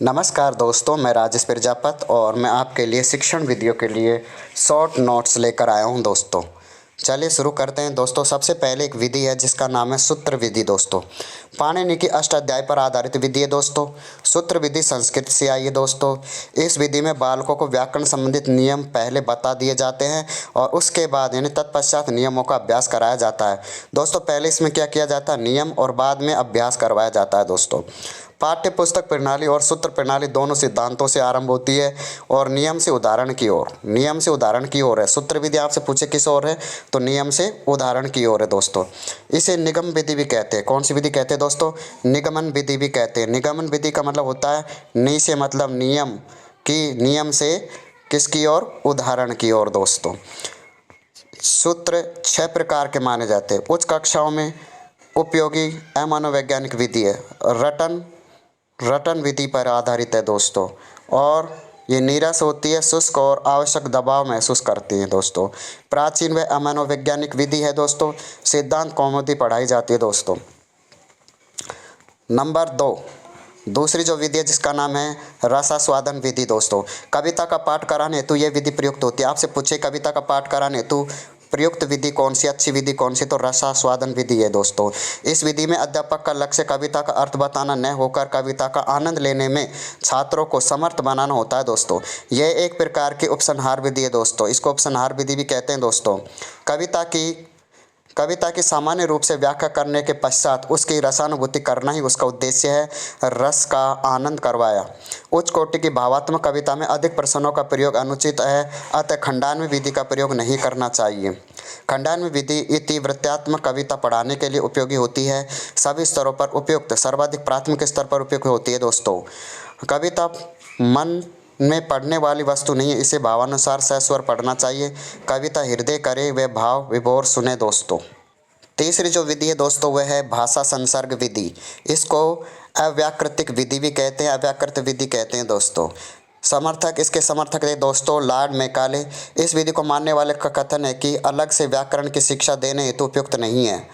नमस्कार दोस्तों, मैं राजेश प्रजापत और मैं आपके लिए शिक्षण वीडियो के लिए शॉर्ट नोट्स लेकर आया हूं दोस्तों। चलिए शुरू करते हैं दोस्तों। सबसे पहले एक विधि है जिसका नाम है सूत्र विधि दोस्तों। पाणिनि की अष्टाध्यायी पर आधारित विधि है दोस्तों। सूत्र विधि संस्कृत से आई है दोस्तों। इस विधि में बालकों को व्याकरण संबंधित नियम पहले बता दिए जाते हैं और उसके बाद यानी तत्पश्चात नियमों का अभ्यास कराया जाता है दोस्तों। पहले इसमें क्या किया जाता है, नियम, और बाद में अभ्यास करवाया जाता है दोस्तों। पाठ्य पुस्तक प्रणाली और सूत्र प्रणाली दोनों सिद्धांतों से आरंभ होती है और नियम से उदाहरण की ओर है। सूत्र विधि आपसे पूछे किस ओर है, तो नियम से उदाहरण की ओर है दोस्तों। इसे निगम विधि भी कहते हैं। कौन सी विधि कहते हैं दोस्तों? निगमन विधि भी कहते हैं। निगमन विधि का मतलब होता है नि से मतलब नियम की, नियम से किसकी ओर, उदाहरण की ओर दोस्तों। सूत्र 6 प्रकार के माने जाते हैं। उच्च कक्षाओं में उपयोगी अमनोवैज्ञानिक विधि है। रटन विधि पर आधारित है दोस्तों और ये नीरस होती है, शुष्क और आवश्यक दबाव महसूस करती हैं दोस्तों। प्राचीन व अमनोवैज्ञानिक विधि है दोस्तों। सिद्धांत कौमुदी पढ़ाई जाती है दोस्तों। नंबर 2, दूसरी जो विधि है जिसका नाम है रसास्वादन विधि दोस्तों। कविता का पाठ कराने हेतु ये विधि प्रयुक्त होती है। आपसे पूछे कविता का पाठ कराने हेतु प्रयुक्त विधि कौन सी, अच्छी विधि कौन सी, तो रसास्वादन विधि है दोस्तों। इस विधि में अध्यापक का लक्ष्य कविता का अर्थ बताना न होकर कविता का आनंद लेने में छात्रों को समर्थ बनाना होता है दोस्तों। यह एक प्रकार की उपसंहार विधि है दोस्तों। इसको उपसंहार विधि भी कहते हैं दोस्तों। कविता की सामान्य रूप से व्याख्या करने के पश्चात उसकी रसानुभूति करना ही उसका उद्देश्य है। रस का आनंद करवाया। उच्च कोटि की भावात्मक कविता में अधिक प्रश्नों का प्रयोग अनुचित है, अतः खंडान्वय विधि का प्रयोग नहीं करना चाहिए। खंडान्वय विधि इतिवृत्तात्मक कविता पढ़ाने के लिए उपयोगी होती है। सभी स्तरों पर उपयुक्त, सर्वाधिक प्राथमिक स्तर पर उपयुक्त होती है दोस्तों। कविता मन में पढ़ने वाली वस्तु नहीं है, इसे भावानुसार सस्वर पढ़ना चाहिए। कविता हृदय करे वे भाव विभोर सुने दोस्तों। तीसरी जो विधि है दोस्तों वह है भाषा संसर्ग विधि। इसको अव्याकृतिक विधि भी कहते हैं, अव्याकृत विधि कहते हैं दोस्तों। इसके समर्थक है दोस्तों लॉर्ड मैकाले। इस विधि को मानने वाले का कथन है कि अलग से व्याकरण की शिक्षा देने हेतु उपयुक्त नहीं है।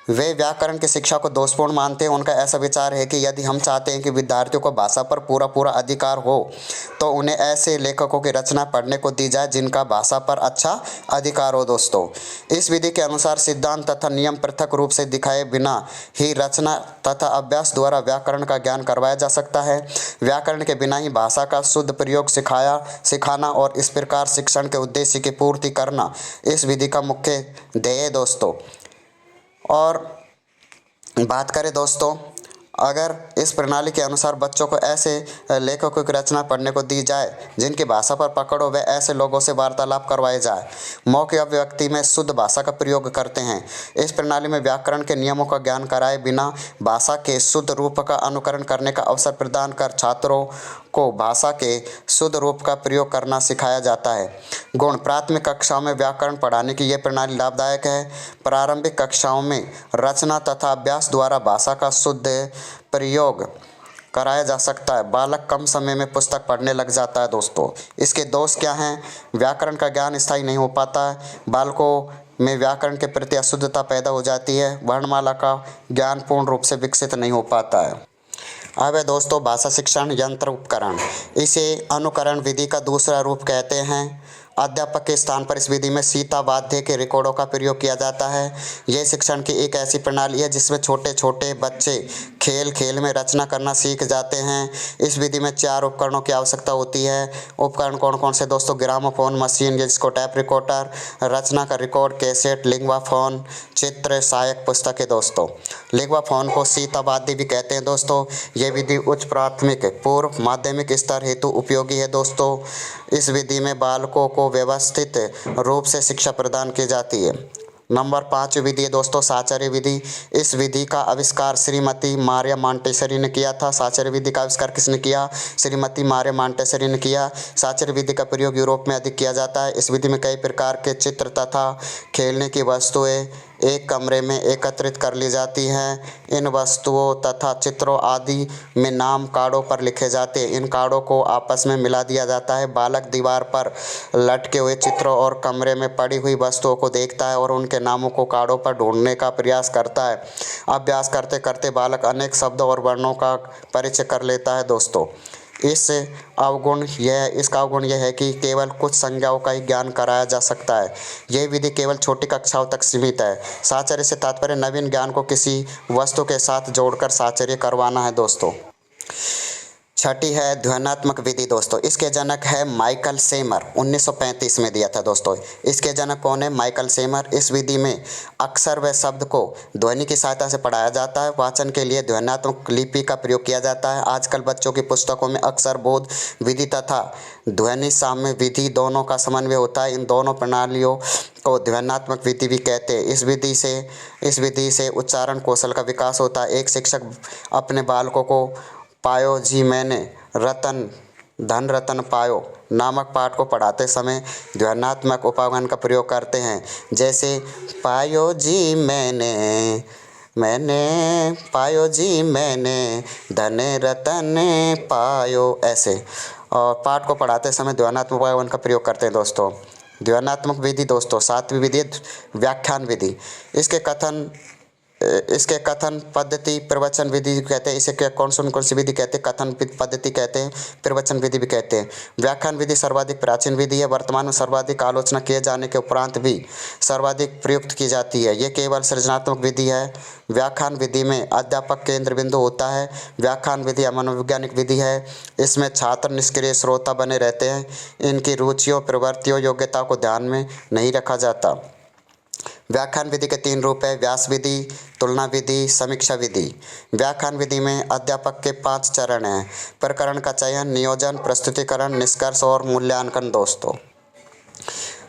वे व्याकरण की शिक्षा को दोषपूर्ण मानते हैं। उनका ऐसा विचार है कि यदि हम चाहते हैं कि विद्यार्थियों को भाषा पर पूरा अधिकार हो तो उन्हें ऐसे लेखकों की रचना पढ़ने को दी जाए जिनका भाषा पर अच्छा अधिकार हो दोस्तों। इस विधि के अनुसार सिद्धांत तथा नियम पृथक रूप से दिखाए बिना ही रचना तथा अभ्यास द्वारा व्याकरण का ज्ञान करवाया जा सकता है। व्याकरण के बिना ही भाषा का शुद्ध प्रयोग सिखाना और इस प्रकार शिक्षण के उद्देश्य की पूर्ति करना इस विधि का मुख्य ध्येय है दोस्तों। और बात करें दोस्तों, अगर इस प्रणाली के अनुसार बच्चों को ऐसे लेखकों की रचना पढ़ने को दी जाए जिनकी भाषा पर पकड़ हो, वे ऐसे लोगों से वार्तालाप करवाए जाए, मौखिक अभिव्यक्ति में शुद्ध भाषा का प्रयोग करते हैं। इस प्रणाली में व्याकरण के नियमों का ज्ञान कराए बिना भाषा के शुद्ध रूप का अनुकरण करने का अवसर प्रदान कर छात्रों को भाषा के शुद्ध रूप का प्रयोग करना सिखाया जाता है। गुण: प्राथमिक कक्षाओं में व्याकरण पढ़ाने की यह प्रणाली लाभदायक है। प्रारंभिक कक्षाओं में रचना तथा अभ्यास द्वारा भाषा का शुद्ध प्रयोग कराया जा सकता है। बालक कम समय में पुस्तक पढ़ने लग जाता है दोस्तों। इसके दोष क्या हैं? व्याकरण का ज्ञान स्थायी नहीं हो पाता है। बालकों में व्याकरण के प्रति अशुद्धता पैदा हो जाती है। वर्णमाला का ज्ञान पूर्ण रूप से विकसित नहीं हो पाता है। अब है दोस्तों भाषा शिक्षण यंत्र उपकरण। इसे अनुकरण विधि का दूसरा रूप कहते हैं। अध्यापक के स्थान पर इस विधि में सीता वाद्य के रिकॉर्डों का प्रयोग किया जाता है। यह शिक्षण की एक ऐसी प्रणाली है जिसमें छोटे छोटे बच्चे खेल खेल में रचना करना सीख जाते हैं। इस विधि में 4 उपकरणों की आवश्यकता होती है। उपकरण कौन कौन से दोस्तों? ग्रामोफोन मशीन जिसको टैप रिकॉर्डर, रचना का रिकॉर्ड कैसेट, लिंग्वाफोन, चित्र सहायक पुस्तकें दोस्तों। लिंग्वाफोन को सीता वाद्य भी कहते हैं दोस्तों। यह विधि उच्च प्राथमिक, पूर्व, माध्यमिक स्तर हेतु उपयोगी है दोस्तों। इस विधि में बालकों को व्यवस्थित रूप से शिक्षा प्रदान की जाती है। नंबर 5 विधि है दोस्तों साचर्य विधि। इस विधि का आविष्कार श्रीमती मारिया मॉन्टेसरी ने किया था। साचर्य विधि का आविष्कार किसने किया? श्रीमती मारिया मॉन्टेसरी ने किया। साचर्य विधि का प्रयोग यूरोप में अधिक किया जाता है। इस विधि में कई प्रकार के चित्र तथा खेलने की वस्तुएं एक कमरे में एकत्रित कर ली जाती हैं। इन वस्तुओं तथा चित्रों आदि में नाम कार्डों पर लिखे जाते हैं। इन कार्डों को आपस में मिला दिया जाता है। बालक दीवार पर लटके हुए चित्रों और कमरे में पड़ी हुई वस्तुओं को देखता है और उनके नामों को कार्डों पर ढूंढने का प्रयास करता है। अभ्यास करते करते बालक अनेक शब्दों और वर्णों का परिचय कर लेता है दोस्तों। इसका अवगुण यह है कि केवल कुछ संज्ञाओं का ही ज्ञान कराया जा सकता है। यह विधि केवल छोटी कक्षाओं तक सीमित है। साहचर्य से तात्पर्य नवीन ज्ञान को किसी वस्तु के साथ जोड़कर साहचर्य करवाना है दोस्तों। छठी है ध्वन्यात्मक विधि दोस्तों। इसके जनक है माइकल सेमर, 1935 में दिया था दोस्तों। इसके जनक कौन है? माइकल सेमर। इस विधि में अक्षर व शब्द को ध्वनि की सहायता से पढ़ाया जाता है। वाचन के लिए ध्वन्यात्मक लिपि का प्रयोग किया जाता है। आजकल बच्चों की पुस्तकों में अक्षर बोध विधि तथा ध्वनि साम्य विधि दोनों का समन्वय होता है। इन दोनों प्रणालियों को ध्वन्यात्मक विधि भी कहते हैं। इस विधि से उच्चारण कौशल का विकास होता है। एक शिक्षक अपने बालकों को पायो जी मैंने रतन धन रतन पायो नामक पाठ को पढ़ाते समय ध्वन्यात्मक उपागम का प्रयोग करते हैं। जैसे पायो जी मैंने पायो जी मैंने धन रतन पायो, ऐसे। और पाठ को पढ़ाते समय ध्वन्यात्मक उपागम का प्रयोग करते हैं दोस्तों। ध्वन्यात्मक विधि दोस्तों। सातवीं विधि व्याख्यान विधि। इसके कथन पद्धति प्रवचन विधि कहते हैं। इसे कौन सी विधि कहते हैं? कथन पद्धति कहते हैं, प्रवचन विधि भी कहते हैं। व्याख्यान विधि सर्वाधिक प्राचीन विधि है। वर्तमान में सर्वाधिक आलोचना किए जाने के उपरांत भी सर्वाधिक प्रयुक्त की जाती है। ये केवल सृजनात्मक विधि है। व्याख्यान विधि में अध्यापक केंद्र बिंदु होता है। व्याख्यान विधि मनोवैज्ञानिक विधि है। इसमें छात्र निष्क्रिय श्रोता बने रहते हैं। इनकी रुचियों, प्रवृत्तियों, योग्यता को ध्यान में नहीं रखा जाता। व्याख्यान विधि के 3 रूप है: व्यास विधि, तुलना विधि, समीक्षा विधि। व्याख्यान विधि में अध्यापक के 5 चरण हैं: प्रकरण का चयन, नियोजन, प्रस्तुतिकरण, निष्कर्ष और मूल्यांकन दोस्तों।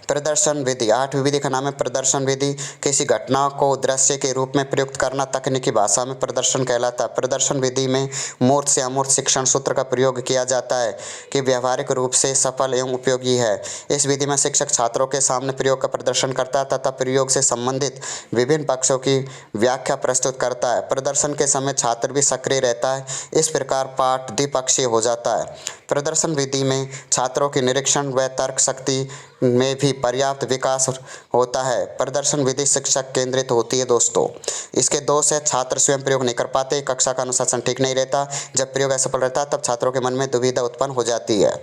प्रदर्शन विधि। 8वीं विधि का नाम है प्रदर्शन विधि। किसी घटना को दृश्य के रूप में प्रयुक्त करना तकनीकी भाषा में प्रदर्शन कहलाता है। प्रदर्शन विधि में मूर्त से अमूर्त शिक्षण सूत्र का प्रयोग किया जाता है कि व्यावहारिक रूप से सफल एवं उपयोगी है। इस विधि में शिक्षक छात्रों के सामने प्रयोग का प्रदर्शन करता है तथा प्रयोग से संबंधित विभिन्न पक्षों की व्याख्या प्रस्तुत करता है। प्रदर्शन के समय छात्र भी सक्रिय रहता है। इस प्रकार पाठ द्विपक्षीय हो जाता है। प्रदर्शन विधि में छात्रों की निरीक्षण व तर्क शक्ति में भी पर्याप्त विकास होता है। प्रदर्शन विधि शिक्षक केंद्रित होती है दोस्तों। इसके दोष है: छात्र स्वयं प्रयोग नहीं कर पाते, कक्षा का अनुशासन ठीक नहीं रहता, जब प्रयोग असफल रहता है तब छात्रों के मन में दुविधा उत्पन्न हो जाती है।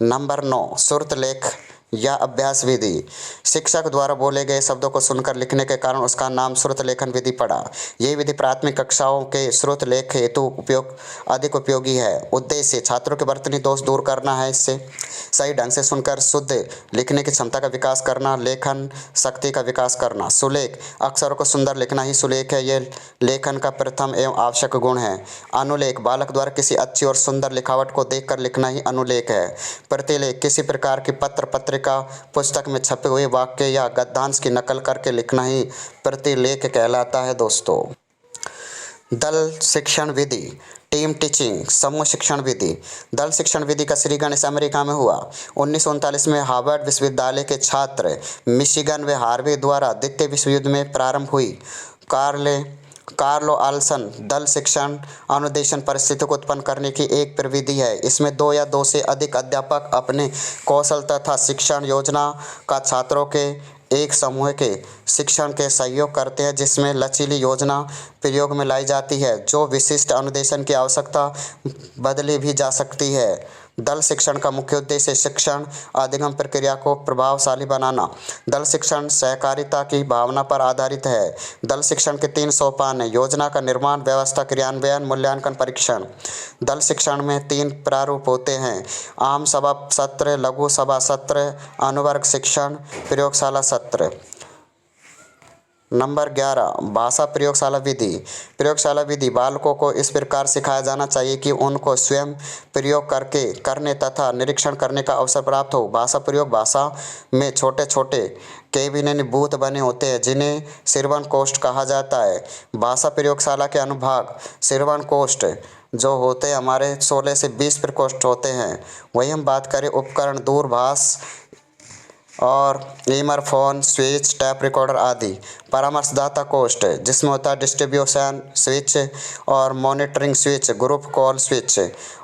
नंबर 9 श्रुत लेख या अभ्यास विधि। शिक्षक द्वारा बोले गए शब्दों को सुनकर लिखने के कारण उसका नाम श्रुत लेखन विधि पड़ा। यह विधि प्राथमिक कक्षाओं के श्रुत लेख हेतु अधिक उपयोगी है। उद्देश्य छात्रों के वर्तनी दोष दूर करना है। इससे सही ढंग से सुनकर शुद्ध लिखने की क्षमता का विकास करना, लेखन शक्ति का विकास करना। सुलेख अक्षरों को सुंदर लिखना ही सुलेख है। यह लेखन का प्रथम एवं आवश्यक गुण है। अनुलेख बालक द्वारा किसी अच्छी और सुंदर लिखावट को देखकर लिखना ही अनुलेख है। प्रतिलेख किसी प्रकार की पत्रिका पुस्तक में छपे हुए वाक्य या गद्यांश की नकल करके लिखना ही प्रतिलेख कहलाता है दोस्तों। दल शिक्षण विधि, टीम टीचिंग, समूह शिक्षण विधि। दल शिक्षण विधि का श्रीगण अमेरिका में हुआ। 1939 में हार्वर्ड विश्वविद्यालय के छात्र मिशिगन व हार्वे द्वारा द्वितीय विश्व युद्ध में प्रारंभ हुई। कार्लो आल्सन दल शिक्षण अनुदेशन परिस्थितियों को उत्पन्न करने की एक प्रविधि है। इसमें 2 या 2 से अधिक अध्यापक अपने कौशल तथा शिक्षण योजना का छात्रों के एक समूह के शिक्षण के सहयोग करते हैं, जिसमें लचीली योजना प्रयोग में लाई जाती है। जो विशिष्ट अनुदेशन की आवश्यकता बदली भी जा सकती है। दल शिक्षण का मुख्य उद्देश्य शिक्षण अधिगम प्रक्रिया को प्रभावशाली बनाना। दल शिक्षण सहकारिता की भावना पर आधारित है। दल शिक्षण के 3 सोपान हैं: योजना का निर्माण, व्यवस्था, क्रियान्वयन, मूल्यांकन, परीक्षण। दल शिक्षण में 3 प्रारूप होते हैं: आम सभा सत्र, लघु सभा सत्र, अनुवर्ग शिक्षण, प्रयोगशाला सत्र। नंबर 11 भाषा प्रयोगशाला विधि। प्रयोगशाला विधि बालकों को इस प्रकार सिखाया जाना चाहिए कि उनको स्वयं प्रयोग करने तथा निरीक्षण करने का अवसर प्राप्त हो। भाषा प्रयोग भाषा में छोटे छोटे केबिनेट बने होते हैं, जिन्हें श्रवण कोष्ठ कहा जाता है। भाषा प्रयोगशाला के अनुभाग श्रवण कोष्ठ जो होते हैं हमारे 16 से 20 प्रकोष्ठ होते हैं। वही हम बात करें उपकरण दूरभाष और ईमर, फ़ोन, स्विच, टैप रिकॉर्डर आदि। परामर्शदाता कोष्ठ जिसमें होता है डिस्ट्रीब्यूशन स्विच और monitoring switch, group call switch.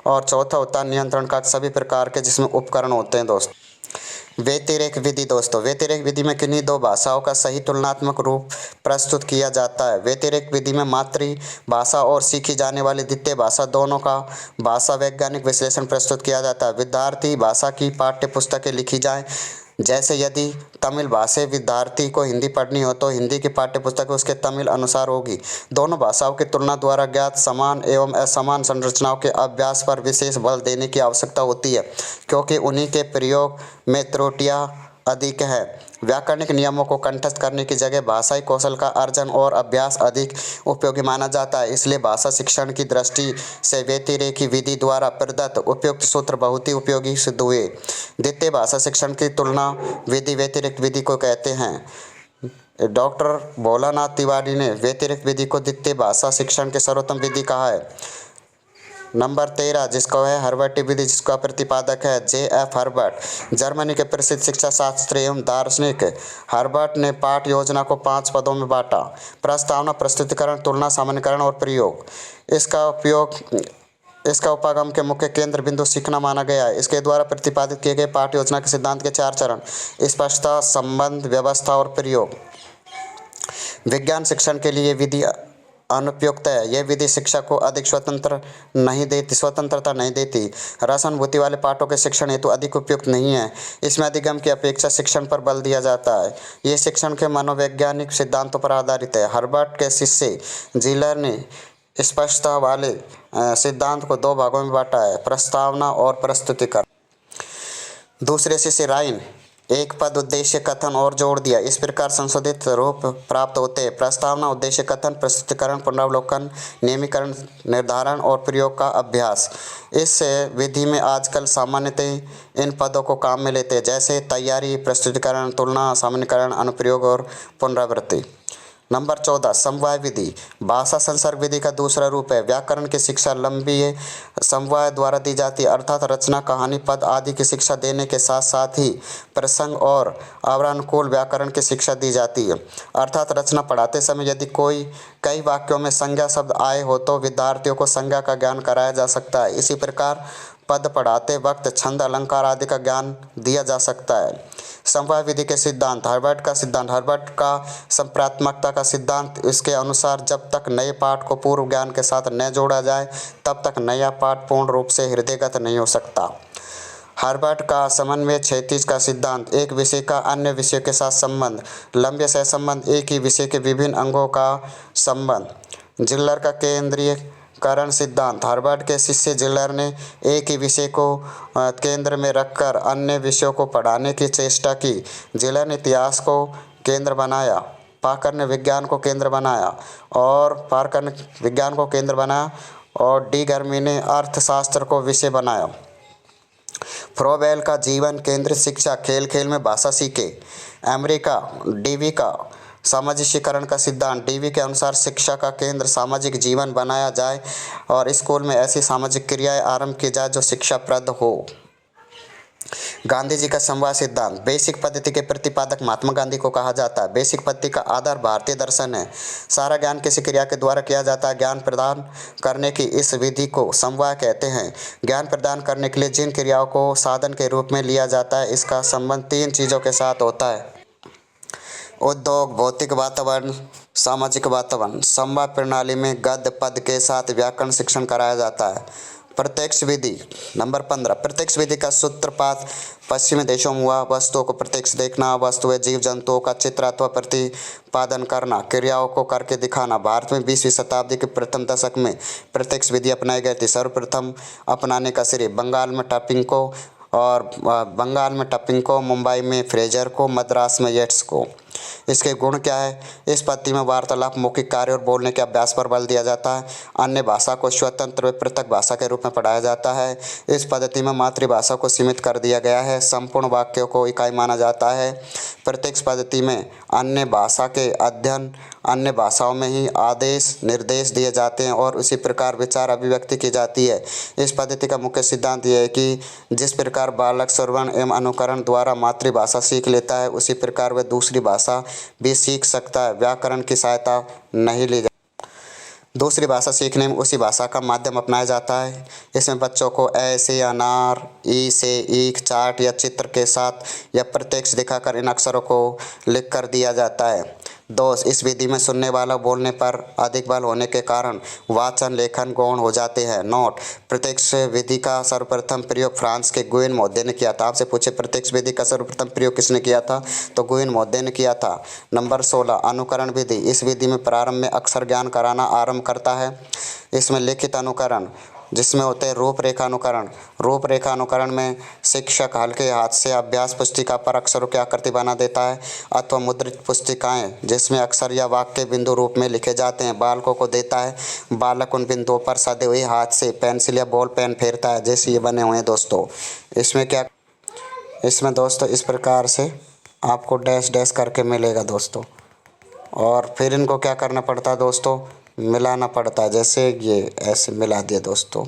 और चौथा होता है नियंत्रण कक्ष, सभी प्रकार के जिसमें उपकरण होते हैं दोस्तों। व्यतिरेक विधि दोस्तों, व्यतिरेक विधि में किन्हीं दो भाषाओं का सही तुलनात्मक रूप प्रस्तुत किया जाता है। व्यतिरेक विधि में मातृभाषा और सीखी जाने वाली द्वितीय भाषा दोनों का भाषा वैज्ञानिक विश्लेषण प्रस्तुत किया जाता है। विद्यार्थी भाषा की पाठ्य पुस्तकें लिखी जाएं, जैसे यदि तमिल भाषी विद्यार्थी को हिंदी पढ़नी हो तो हिंदी की पाठ्य पुस्तक उसके तमिल अनुसार होगी। दोनों भाषाओं की तुलना द्वारा ज्ञात समान एवं असमान संरचनाओं के अभ्यास पर विशेष बल देने की आवश्यकता होती है, क्योंकि उन्हीं के प्रयोग में त्रुटियां अधिक है। व्याकरणिक नियमों को कंठस्थ करने की जगह भाषाई कौशल का अर्जन और अभ्यास अधिक उपयोगी माना जाता है। इसलिए भाषा शिक्षण की दृष्टि से व्यतिरेकी विधि द्वारा प्रदत्त उपयुक्त सूत्र बहुत ही उपयोगी सिद्ध हुए। द्वितीय भाषा शिक्षण की तुलना विधि व्यतिरिक्त विधि को कहते हैं। डॉक्टर भोलानाथ तिवारी ने व्यतिरिक्त विधि को द्वितीय भाषा शिक्षण के सर्वोत्तम विधि कहा है। नंबर 13 जिसको है हर्बर्ट विधि, जिसका प्रतिपादक है J.F. हर्बर्ट। जर्मनी के प्रसिद्ध शिक्षा शास्त्री एवं दार्शनिक हर्बर्ट ने पाठ योजना को 5 पदों में बांटा: प्रस्तावना, प्रस्तुतिकरण, तुलना, सामान्यीकरण और प्रयोग। इसका उपागम के मुख्य केंद्र बिंदु सीखना माना गया है। इसके द्वारा प्रतिपादित किए गए पाठ योजना के सिद्धांत के 4 चरण: स्पष्टता, संबंध, व्यवस्था और प्रयोग। विज्ञान शिक्षण के लिए विधि अनुपयुक्त है। यह विधि शिक्षक को अधिक स्वतंत्रता नहीं देती। रसानुभूति वाले पाठों के शिक्षण हेतु अधिक उपयुक्त नहीं है। इसमें अधिगम की अपेक्षा शिक्षण पर बल दिया जाता है। ये शिक्षण के मनोवैज्ञानिक सिद्धांतों पर आधारित है। हर्बर्ट के शिष्य जिलर ने स्पष्टता वाले सिद्धांत को 2 भागों में बांटा है: प्रस्तावना और प्रस्तुतिकरण। दूसरे शिष्य राइन एक पद उद्देश्य कथन और जोड़ दिया। इस प्रकार संशोधित रूप प्राप्त होते हैं: प्रस्तावना, उद्देश्य कथन, प्रस्तुतिकरण, पुनरावलोकन, नियमीकरण, निर्धारण और प्रयोग का अभ्यास। इस विधि में आजकल सामान्यतः इन पदों को काम में लेते हैं, जैसे तैयारी, प्रस्तुतिकरण, तुलना, सामान्यीकरण, अनुप्रयोग और पुनरावृत्ति। नंबर 14 समवाय विधि भाषा संसर्ग विधि का दूसरा रूप है। व्याकरण की शिक्षा लंबी समवाय द्वारा दी जाती है, अर्थात रचना, कहानी, पद आदि की शिक्षा देने के साथ साथ ही प्रसंग और आवरानुकूल व्याकरण की शिक्षा दी जाती है। अर्थात रचना पढ़ाते समय यदि कई वाक्यों में संज्ञा शब्द आए हो तो विद्यार्थियों को संज्ञा का ज्ञान कराया जा सकता है। इसी प्रकार पद पढ़ाते वक्त छंद, अलंकार आदि का ज्ञान दिया जा सकता है। समवाय विधि के सिद्धांत हर्बर्ट का संप्रात्मकता का सिद्धांत। इसके अनुसार जब तक नए पाठ को पूर्व ज्ञान के साथ न जोड़ा जाए तब तक नया पाठ पूर्ण रूप से हृदयगत नहीं हो सकता। हर्बर्ट का समन्वय क्षैतिज का सिद्धांत एक विषय का अन्य विषय के साथ संबंध, लंबे सहसंबंध, एक ही विषय के विभिन्न अंगों का संबंध। जिलर का केंद्रीयकरण सिद्धांत हर्बर्ट के शिष्य जिलर ने एक ही विषय को केंद्र में रखकर अन्य विषयों को पढ़ाने की चेष्टा की। जिलर ने इतिहास को केंद्र बनाया, पाकर ने विज्ञान को केंद्र बनाया और डी गर्मी ने अर्थशास्त्र को विषय बनाया। फ्रोबेल का जीवन केंद्रित शिक्षा, खेल खेल में भाषा सीखे। अमेरिका डीवी का सामाजिकीकरण का सिद्धांत। डीवी के अनुसार शिक्षा का केंद्र सामाजिक जीवन बनाया जाए और स्कूल में ऐसी सामाजिक क्रियाएं आरंभ की जाए जो शिक्षाप्रद हो। गांधी जी का समवाय सिद्धांत बेसिक पद्धति के प्रतिपादक महात्मा गांधी को कहा जाता है। बेसिक पद्धति का आधार भारतीय दर्शन है। सारा ज्ञान किसी क्रिया के द्वारा किया जाता है। ज्ञान प्रदान करने की इस विधि को समवाय कहते हैं। ज्ञान प्रदान करने के लिए जिन क्रियाओं को साधन के रूप में लिया जाता है, इसका संबंध 3 चीज़ों के साथ होता है: उद्योग, भौतिक वातावरण, सामाजिक वातावरण। समवाय प्रणाली में गद्य पद के साथ व्याकरण शिक्षण कराया जाता है। प्रत्यक्ष विधि नंबर 15 प्रत्यक्ष विधि का सूत्रपात पश्चिमी देशों में हुआ। वस्तुओं को प्रत्यक्ष देखना, वस्तुएं, जीव जंतुओं का चित्र अथवा प्रतिपादन करना, क्रियाओं को करके दिखाना। भारत में 20वीं शताब्दी के प्रथम दशक में प्रत्यक्ष विधि अपनाई गई थी। सर्वप्रथम अपनाने का श्रेय बंगाल में टपिंको, मुंबई में फ्रेजर को, मद्रास में येट्स को। इसके गुण क्या है? इस पद्धति में वार्तालाप, मौखिक कार्य और बोलने के अभ्यास पर बल दिया जाता है। अन्य भाषा को स्वतंत्र व पृथक भाषा के रूप में पढ़ाया जाता है। इस पद्धति में मातृभाषा को सीमित कर दिया गया है। संपूर्ण वाक्यों को इकाई माना जाता है। प्रत्यक्ष पद्धति में अन्य भाषा के अध्ययन, अन्य भाषाओं में ही आदेश निर्देश दिए जाते हैं और उसी प्रकार विचार अभिव्यक्ति की जाती है। इस पद्धति का मुख्य सिद्धांत यह है कि जिस प्रकार बालक श्रवण एवं अनुकरण द्वारा मातृभाषा सीख लेता है, उसी प्रकार वह दूसरी भाषा भी सीख सकता है। व्याकरण की सहायता नहीं ली जाती। दूसरी भाषा सीखने में उसी भाषा का माध्यम अपनाया जाता है। इसमें बच्चों को ए से अनार, ई से ईख, चार्ट या चित्र के साथ या प्रत्यक्ष दिखाकर इन अक्षरों को लिख कर दिया जाता है। दोष, इस विधि में सुनने वाला बोलने पर अधिक बल होने के कारण वाचन लेखन गौण हो जाते हैं। नोट, प्रत्यक्ष विधि का सर्वप्रथम प्रयोग फ्रांस के गुयेन मौर्य ने किया था। आपसे पूछे प्रत्यक्ष विधि का सर्वप्रथम प्रयोग किसने किया था? तो गुयेन मौर्य ने किया था। नंबर 16, अनुकरण विधि। इस विधि में प्रारंभ में अक्षर ज्ञान कराना आरंभ करता है। इसमें लिखित अनुकरण जिसमें होते हैं रूपरेखा अनुकरण। रूपरेखा अनुकरण में शिक्षक हल्के हाथ से अभ्यास पुस्तिका पर अक्षरों की आकृति बना देता है अथवा मुद्रित पुस्तिकाएं जिसमें अक्षर या वाक्य बिंदु रूप में लिखे जाते हैं बालकों को देता है। बालक उन बिंदुओं पर सधे हुए हाथ से पेंसिल या बॉल पेन फेरता है, जैसे ये बने हुए हैं दोस्तों। इसमें दोस्तों इस प्रकार से आपको डैश डैश करके मिलेगा दोस्तों, और फिर इनको क्या करना पड़ता है दोस्तों? मिलाना पड़ता है। जैसे ये ऐसे मिला दिया दोस्तों,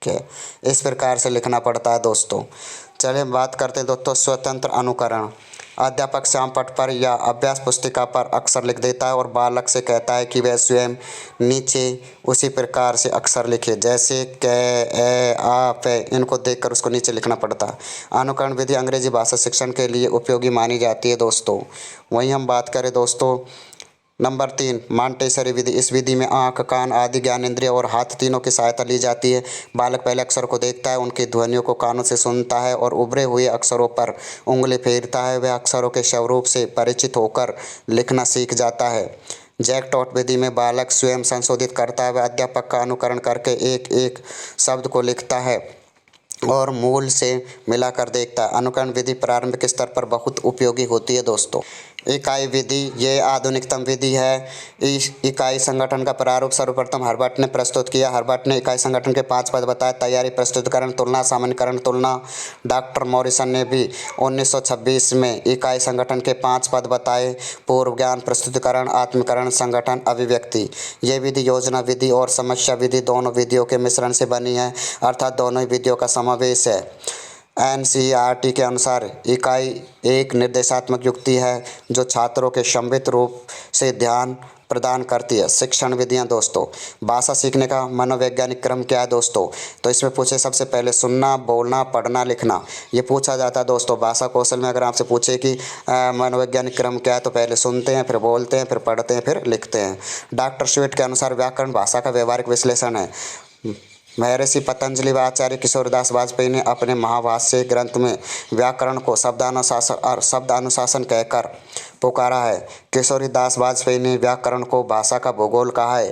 क्या इस प्रकार से लिखना पड़ता है दोस्तों। चलिए बात करते हैं दोस्तों स्वतंत्र अनुकरण। अध्यापक श्याम पट पर या अभ्यास पुस्तिका पर अक्षर लिख देता है और बालक से कहता है कि वह स्वयं नीचे उसी प्रकार से अक्षर लिखे, जैसे क, ए, आ, पे। इनको देखकर उसको नीचे लिखना पड़ता है। अनुकरण विधि अंग्रेजी भाषा शिक्षण के लिए उपयोगी मानी जाती है दोस्तों। वहीं हम बात करें दोस्तों नंबर 3, मॉन्टेसरी विधि। इस विधि में आँख, कान आदि ज्ञानेंद्रिय और हाथ तीनों की सहायता ली जाती है। बालक पहले अक्षर को देखता है, उनकी ध्वनियों को कानों से सुनता है और उभरे हुए अक्षरों पर उंगली फेरता है। वह अक्षरों के स्वरूप से परिचित होकर लिखना सीख जाता है। जैक टॉट विधि में बालक स्वयं संशोधित करता है। वह अध्यापक का अनुकरण करके एक एक शब्द को लिखता है और मूल से मिलाकर देखता है। अनुकरण विधि प्रारंभिक स्तर पर बहुत उपयोगी होती है दोस्तों। इकाई विधि, ये आधुनिकतम विधि है। इस इकाई संगठन का प्रारूप सर्वप्रथम हर्बर्ट ने प्रस्तुत किया। हर्बर्ट ने इकाई संगठन के 5 पद बताए: तैयारी, प्रस्तुतिकरण, तुलना, सामान्यीकरण, तुलना। डॉक्टर मॉरिसन ने भी 1926 में इकाई संगठन के 5 पद बताए: पूर्व ज्ञान, प्रस्तुतिकरण, आत्मीकरण, संगठन, अभिव्यक्ति। ये विधि योजना विधि और समस्या विधि दोनों विधियों के मिश्रण से बनी है, अर्थात दोनों ही विधियों का समावेश है। NCERT के अनुसार इकाई एक निर्देशात्मक युक्ति है जो छात्रों के संवित रूप से ध्यान प्रदान करती है। शिक्षण विधियां दोस्तों, भाषा सीखने का मनोवैज्ञानिक क्रम क्या है दोस्तों? तो इसमें पूछे सबसे पहले सुनना, बोलना, पढ़ना, लिखना, ये पूछा जाता है दोस्तों। भाषा कौशल में अगर आपसे पूछे कि मनोवैज्ञानिक क्रम क्या है, तो पहले सुनते हैं, फिर बोलते हैं, फिर पढ़ते हैं, फिर लिखते हैं। डॉक्टर स्वीट के अनुसार व्याकरण भाषा का व्यवहारिक विश्लेषण है। महर्षि पतंजलि व आचार्य किशोरदास वाजपेयी ने अपने महाभाष्य ग्रंथ में व्याकरण को शब्दानुशासन कहकर पुकारा है। किशोरीदास वाजपेयी ने व्याकरण को भाषा का भूगोल कहा है।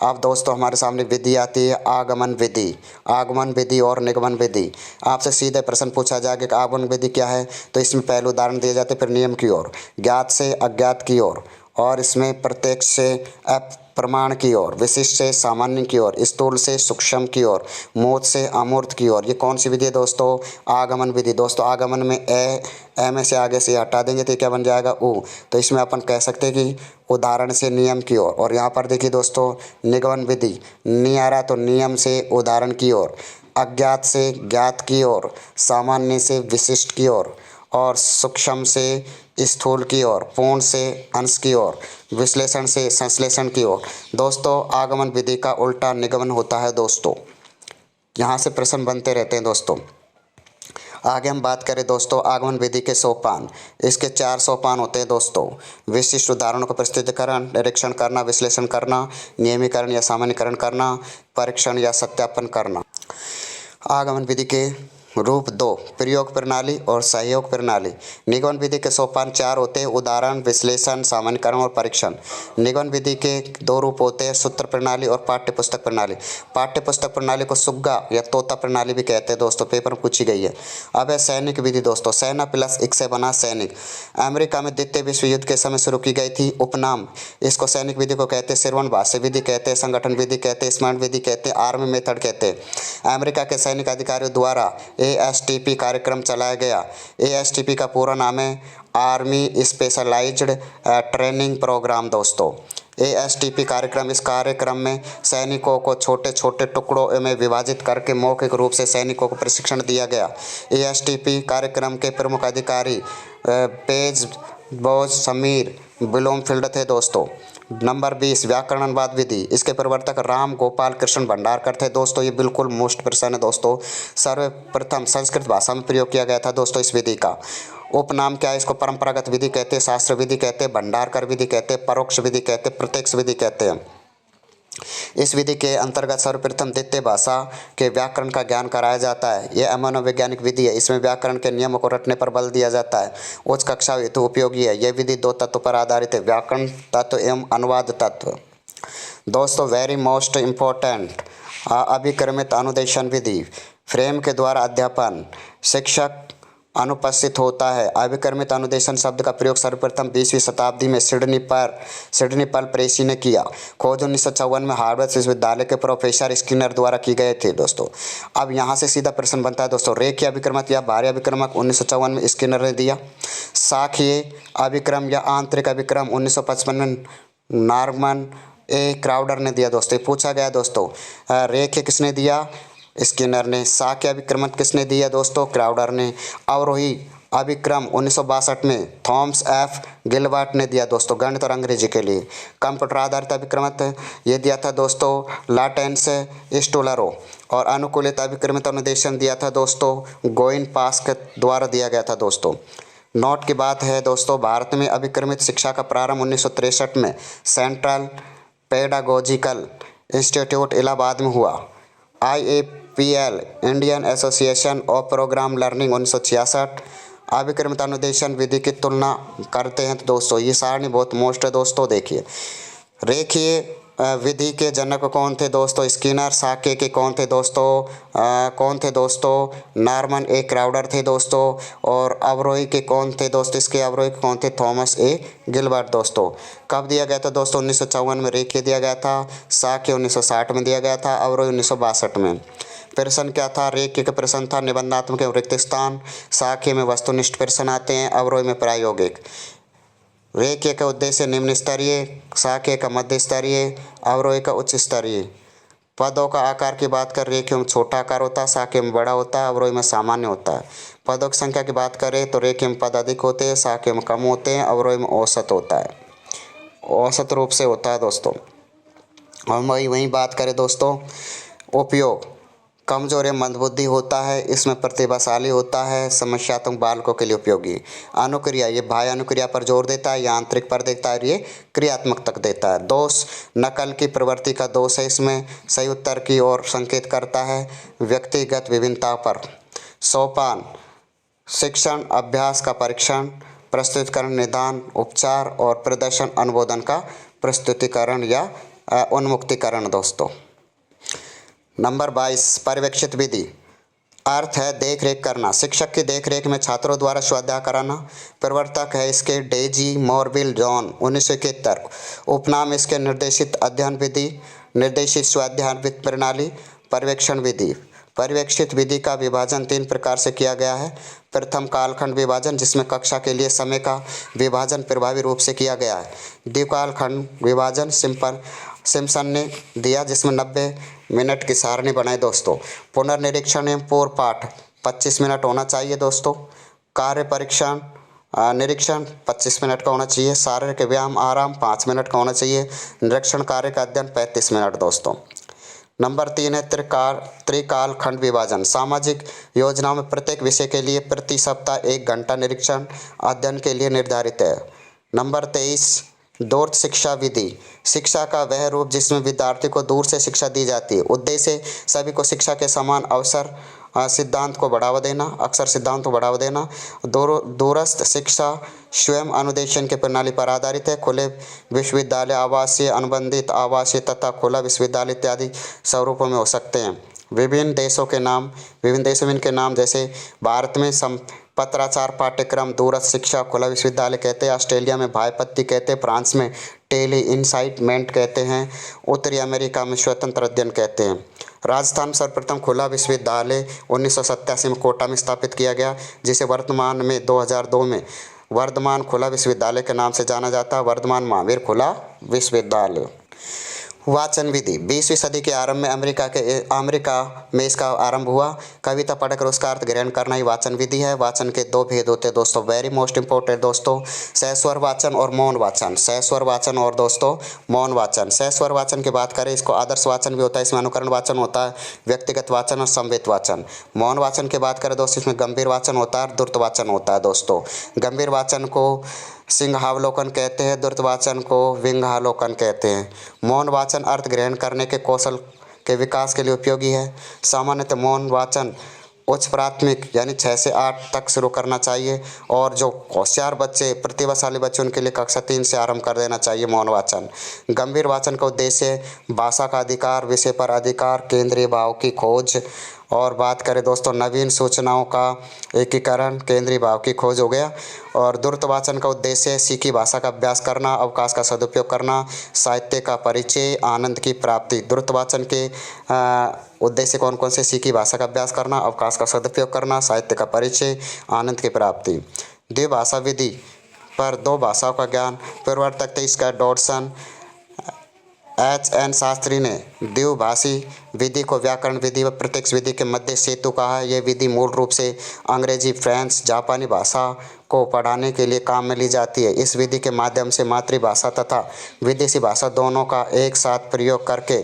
अब दोस्तों हमारे सामने विधि आती है आगमन विधि। आगमन विधि और निगमन विधि। आपसे सीधे प्रश्न पूछा जाएगा कि आगमन विधि क्या है, तो इसमें पहले उदाहरण दिए जाते फिर नियम की ओर, ज्ञात से अज्ञात की ओर, और इसमें प्रत्यक्ष से प्रमाण की ओर, विशिष्ट से सामान्य की ओर, स्थूल से सूक्ष्म की ओर, मूर्त से अमूर्त की ओर। ये कौन सी विधि है दोस्तों? आगमन विधि। दोस्तों आगमन में ए में से आगे से हटा देंगे तो क्या बन जाएगा? ऊ। तो इसमें अपन कह सकते हैं कि उदाहरण से नियम की ओर। और यहाँ पर देखिए दोस्तों निगमन विधि, नी आ रहा तो नियम से उदाहरण की ओर, अज्ञात से ज्ञात की ओर, सामान्य से विशिष्ट की ओर, और सूक्ष्म से स्थूल की ओर, पूर्ण से अंश की ओर, विश्लेषण से संश्लेषण की ओर। दोस्तों आगमन विधि का उल्टा निगमन होता है दोस्तों। यहाँ से प्रश्न बनते रहते हैं दोस्तों। आगे हम बात करें दोस्तों आगमन विधि के सोपान। इसके 4 सोपान होते हैं दोस्तों। विशिष्ट उदाहरणों का प्रस्तुतिकरण, निरीक्षण करना, विश्लेषण करना, नियमीकरण या सामान्यीकरण करना, परीक्षण या सत्यापन करना। आगमन विधि के रूप 2 प्रयोग प्रणाली और सहयोग प्रणाली। निगमन विधि के सोपान 4 होते हैं, उदाहरण, विश्लेषण, सामान्यीकरण और परीक्षण। निगमन विधि के 2 रूप होते हैं, सूत्र प्रणाली और पाठ्य पुस्तक प्रणाली। पाठ्य पुस्तक प्रणाली को सुग्गा या तोता प्रणाली भी कहते हैं दोस्तों, पेपर में पूछी गई है। अब है सैनिक विधि दोस्तों, सेना प्लस एक से बना सैनिक। अमेरिका में द्वितीय विश्व युद्ध के समय शुरू की गई थी। उपनाम इसको सैनिक विधि को कहते हैं, श्रवण भाष्य विधि कहते हैं, संगठन विधि कहते हैं, स्मरण विधि कहते हैं, आर्मी मेथड कहते हैं। अमेरिका के सैनिक अधिकारियों द्वारा ASTP कार्यक्रम चलाया गया। ASTP का पूरा नाम है आर्मी स्पेशलाइज्ड ट्रेनिंग प्रोग्राम दोस्तों। ASTP कार्यक्रम, इस कार्यक्रम में सैनिकों को छोटे छोटे टुकड़ों में विभाजित करके मौखिक रूप से सैनिकों को प्रशिक्षण दिया गया। ASTP कार्यक्रम के प्रमुख अधिकारी पेज बोज समीर ब्लूमफील्ड थे दोस्तों। नंबर 20 व्याकरणवाद विधि, इसके प्रवर्तक राम गोपाल कृष्ण भंडारकर थे दोस्तों। ये बिल्कुल मोस्ट प्रश्न है दोस्तों। सर्वप्रथम संस्कृत भाषा में प्रयोग किया गया था दोस्तों इस विधि का। उपनाम क्या है, इसको परंपरागत विधि कहते हैं, शास्त्र विधि कहते हैं, भंडारकर विधि कहते हैं, परोक्ष विधि कहते हैं, प्रत्यक्ष विधि कहते हैं। इस विधि के अंतर्गत सर्वप्रथम द्वितीय भाषा के व्याकरण का ज्ञान कराया जाता है। यह मनोवैज्ञानिक विधि है, इसमें व्याकरण के नियमों को रटने पर बल दिया जाता है। उच्च कक्षा हेतु उपयोगी है। यह विधि 2 तत्व पर आधारित है, व्याकरण तत्व एवं अनुवाद तत्व। दोस्तों वेरी मोस्ट इम्पोर्टेंट, अभिक्रमित अनुदेशन विधि, फ्रेम के द्वारा अध्यापन, शिक्षक अनुपस्थित होता है। अभिक्रमित अनुदेशन शब्द का प्रयोग सर्वप्रथम 20वीं शताब्दी में सिडनी पल प्रेसी ने किया। खोज 1954 में हार्वर्ड विश्वविद्यालय के प्रोफेसर स्किनर द्वारा की गए थे दोस्तों। अब यहाँ से सीधा प्रश्न बनता है दोस्तों, रेखीय अभिक्रमक या बाह्य अभिक्रमक 1954 में स्किनर ने दिया। शाखीय अभिक्रम या आंतरिक अभिक्रम 1955 में नॉर्मन क्राउडर ने दिया दोस्तों। पूछा गया दोस्तों, रेखीय किसने दिया, स्किनर ने। शाखीय अभिक्रमण किसने दिया दोस्तों, क्राउडर ने। अवरोही अभिक्रम 1962 में थॉमस F गिलबर्ट ने दिया दोस्तों, गणित और अंग्रेजी के लिए। कंप्यूटर आधारित अभिक्रमण ये दिया था दोस्तों लाटेंस स्टोलरो। और अनुकूलित अभिक्रमित अनुदेशन दिया था दोस्तों गोइन पास के द्वारा दिया गया था दोस्तों। नोट की बात है दोस्तों, भारत में अभिक्रमित शिक्षा का प्रारंभ 1963 में सेंट्रल पेडागोजिकल इंस्टीट्यूट इलाहाबाद में हुआ। IAPL Indian association of programme learning 1966 अभिक्रमित अनुदेशन विधि की तुलना करते हैं तो दोस्तों ये सारणी बहुत मोस्ट है दोस्तों। देखिए, रेखीय विधि के जनक कौन थे दोस्तों, स्किनर। शाखीय के कौन थे दोस्तों, नॉर्मन क्राउडर थे दोस्तों। और अवरोही के कौन थे दोस्तों, इसके अवरोही के कौन थे, थॉमस गिलबर्ट दोस्तों। कब दिया गया था दोस्तों, 1954 में रेखीय दिया गया था। शाखीय 1960 में दिया गया था, अवरोही 1962 में। प्रश्न क्या था, रेखीय का प्रश्न था निबंधात्मक एवं रिक्त स्थान। शाखीय में वस्तुनिष्ठ प्रश्न आते हैं, अवरोही में प्रायोगिक। रेखीय का उद्देश्य निम्न स्तरीय, शाखीय का मध्य स्तरीय, अवरोही का उच्च स्तरीय। पदों का आकार की बात कर, रेखीय में छोटा आकार होता है, शाखीय में बड़ा होता है, अवरोही में सामान्य होता है। पदों की संख्या की बात करें तो रेखीय में पद अधिक होते हैं, शाखीय में कम होते हैं, अवरोही में औसत होता है, औसत रूप से होता है दोस्तों। और वहीं बात करें दोस्तों, उपयोग कमजोर या मंदबुद्धि होता है, इसमें प्रतिभाशाली होता है, समस्यात्मक बालकों के लिए उपयोगी। अनुक्रिया, ये बाह्य अनुक्रिया पर जोर देता है, या आंतरिक पर देता है, ये क्रियात्मक तक देता है। दोष, नकल की प्रवृत्ति का दोष है, इसमें सही उत्तर की ओर संकेत करता है, व्यक्तिगत विभिन्नता पर। सोपान, शिक्षण अभ्यास का परीक्षण, प्रस्तुतिकरण निदान उपचार और प्रदर्शन अनुमोदन का प्रस्तुतिकरण या उन्मुक्तिकरण दोस्तों। नंबर 22 पर्यवेक्षित विधि, अर्थ है देख रेख करना, शिक्षक की देख रेख में छात्रों द्वारा स्वाध्याय कराना। प्रवर्तक है इसके डेजी मॉरविल जॉन 1971। उपनाम इसके निर्देशित अध्ययन विधि, निर्देशित स्वाध्याय प्रणाली, पर्यवेक्षण विधि। पर्यवेक्षित विधि का विभाजन 3 प्रकार से किया गया है। प्रथम कालखंड विभाजन, जिसमें कक्षा के लिए समय का विभाजन प्रभावी रूप से किया गया है। द्विकालखंड विभाजन सिम्पसन ने दिया, जिसमें 90 मिनट की सारणी बनाई दोस्तों। पुनर्निरीक्षण एवं पूर्व पाठ 25 मिनट होना चाहिए दोस्तों। कार्य परीक्षण निरीक्षण 25 मिनट का होना चाहिए। शारीरिक व्यायाम आराम 5 मिनट का होना चाहिए। निरीक्षण कार्य का अध्ययन 35 मिनट दोस्तों। नंबर 3 है त्रिकाल खंड विभाजन, सामाजिक योजनाओं में प्रत्येक विषय के लिए प्रति सप्ताह 1 घंटा निरीक्षण अध्ययन के लिए निर्धारित है। नंबर 23 दूर शिक्षा विधि, शिक्षा का वह रूप जिसमें विद्यार्थी को दूर से शिक्षा दी जाती है। उद्देश्य सभी को शिक्षा के समान अवसर सिद्धांत को बढ़ावा देना, अक्सर सिद्धांत को बढ़ावा देना। दूरस्थ शिक्षा स्वयं अनुदेशन की प्रणाली पर आधारित है। खुले विश्वविद्यालय आवासीय, अनुबंधित आवासीय तथा खुला विश्वविद्यालय इत्यादि स्वरूपों में हो सकते हैं। विभिन्न देशों में इनके नाम जैसे भारत में पत्राचार पाठ्यक्रम दूरस्थ शिक्षा खुला विश्वविद्यालय कहते हैं, ऑस्ट्रेलिया में भाईपत्ती कहते हैं, फ्रांस में टेली इंसाइटमेंट कहते हैं, उत्तरी अमेरिका में स्वतंत्र अध्ययन कहते हैं। राजस्थान में सर्वप्रथम खुला विश्वविद्यालय 1987 में कोटा में स्थापित किया गया, जिसे वर्तमान में 2002 में वर्धमान खुला विश्वविद्यालय के नाम से जाना जाता है, वर्धमान महावीर खुला विश्वविद्यालय। वाचन विधि 20वीं सदी के आरंभ में अमेरिका में इसका आरंभ हुआ। कविता पढ़कर उसका अर्थ ग्रहण करना ही वाचन विधि है। वाचन के दो भेद होते हैं दोस्तों, वेरी मोस्ट इंपॉर्टेंट दोस्तों, सहस्वर वाचन और मौन वाचन। सहस्वर वाचन और दोस्तों मौन वाचन। सहस्वर वाचन की बात करें, इसको आदर्श वाचन भी होता है, इसमें अनुकरण वाचन होता है, व्यक्तिगत वाचन और संवेद वाचन। मौन वाचन की बात करें दोस्तों, इसमें गंभीर वाचन होता है और द्रुत वाचन होता है दोस्तों। गंभीर वाचन को सिंहावलोकन कहते हैं, द्रुतवाचन को विंगावलोकन कहते हैं। मौन वाचन अर्थ ग्रहण करने के कौशल के विकास के लिए उपयोगी है। सामान्यतः मौन वाचन उच्च प्राथमिक यानी 6 से 8 तक शुरू करना चाहिए, और जो होशियार बच्चे, प्रतिभाशाली बच्चे, उनके लिए कक्षा 3 से आरंभ कर देना चाहिए मौन वाचन। गंभीर वाचन का उद्देश्य भाषा का अधिकार, विषय पर अधिकार, केंद्रीय भाव की खोज, और बात करें दोस्तों नवीन सूचनाओं का एकीकरण, केंद्रीय भाव की खोज हो गया। और द्रुत वाचन का उद्देश्य सीखी भाषा का अभ्यास करना, अवकाश का सदुपयोग करना, साहित्य का परिचय, आनंद की प्राप्ति। द्रुत वाचन के उद्देश्य कौन कौन से? सीखी भाषा का अभ्यास करना, अवकाश का सदुपयोग करना, साहित्य का परिचय, आनंद की प्राप्ति। द्विभाषा विधि पर 2 भाषाओं का ज्ञान। प्रवर्तक थे इसका डॉडसन। H.N. शास्त्री ने द्विभाषी विधि को व्याकरण विधि व प्रत्यक्ष विधि के मध्य सेतु कहा है। यह विधि मूल रूप से अंग्रेजी, फ्रेंच, जापानी भाषा को पढ़ाने के लिए काम में ली जाती है। इस विधि के माध्यम से मातृभाषा तथा विदेशी भाषा दोनों का एक साथ प्रयोग करके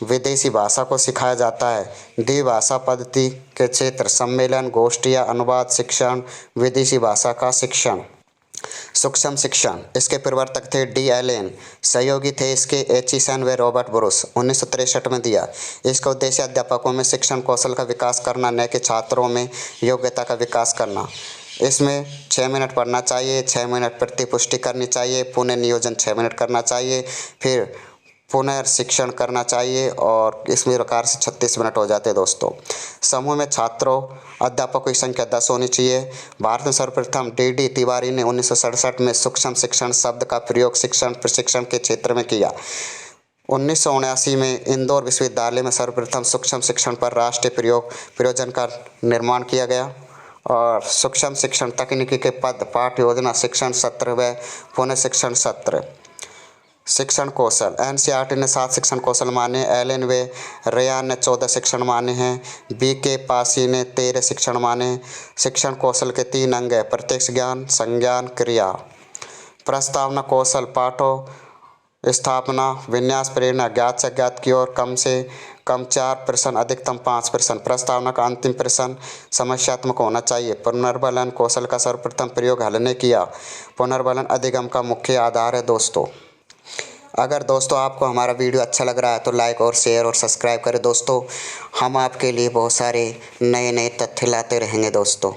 विदेशी भाषा को सिखाया जाता है। द्विभाषा पद्धति के क्षेत्र सम्मेलन, गोष्ठियाँ, अनुवाद, शिक्षण, विदेशी भाषा का शिक्षण। सूक्ष्म शिक्षण, इसके प्रवर्तक थे डी एलेन। सहयोगी थे इसके एचिसन व रॉबर्ट ब्रूस। 1963 में दिया। इसका उद्देश्य अध्यापकों में शिक्षण कौशल का विकास करना, न कि छात्रों में योग्यता का विकास करना। इसमें 6 मिनट पढ़ना चाहिए, 6 मिनट प्रतिपुष्टि करनी चाहिए, पुनः नियोजन 6 मिनट करना चाहिए, फिर पुनर्शिक्षण करना चाहिए, और इसमें प्रकार से 36 मिनट हो जाते हैं दोस्तों। समूह में छात्रों अध्यापकों की संख्या 10 होनी चाहिए। भारत में सर्वप्रथम डी तिवारी ने 1967 में सूक्ष्म शिक्षण शब्द का प्रयोग शिक्षण प्रशिक्षण के क्षेत्र में किया। 1979 में इंदौर विश्वविद्यालय में सर्वप्रथम सूक्ष्म शिक्षण पर राष्ट्रीय प्रयोजन का निर्माण किया गया। और सूक्ष्म शिक्षण तकनीकी के पद, पाठ योजना, शिक्षण सत्र व पुनः शिक्षण सत्र। शिक्षण कौशल, NCERT ने 7 शिक्षण कौशल माने, एलन व रेयान ने 14 शिक्षण माने हैं, BK पासी ने 13 शिक्षण माने। शिक्षण कौशल के 3 अंग है: प्रत्यक्ष ज्ञान, संज्ञान, क्रिया। प्रस्तावना कौशल, पाठों स्थापना, विन्यास, प्रेरणा, ज्ञात से अज्ञात की ओर कम से कम 4 प्रश्न, अधिकतम 5 प्रश्न। प्रस्तावना का अंतिम प्रश्न समस्यात्मक होना चाहिए। पुनर्बलन कौशल का सर्वप्रथम प्रयोग हल ने किया। पुनर्बलन अधिगम का मुख्य आधार है दोस्तों। अगर दोस्तों आपको हमारा वीडियो अच्छा लग रहा है तो लाइक और शेयर और सब्सक्राइब करें दोस्तों। हम आपके लिए बहुत सारे नए तथ्य लाते रहेंगे दोस्तों।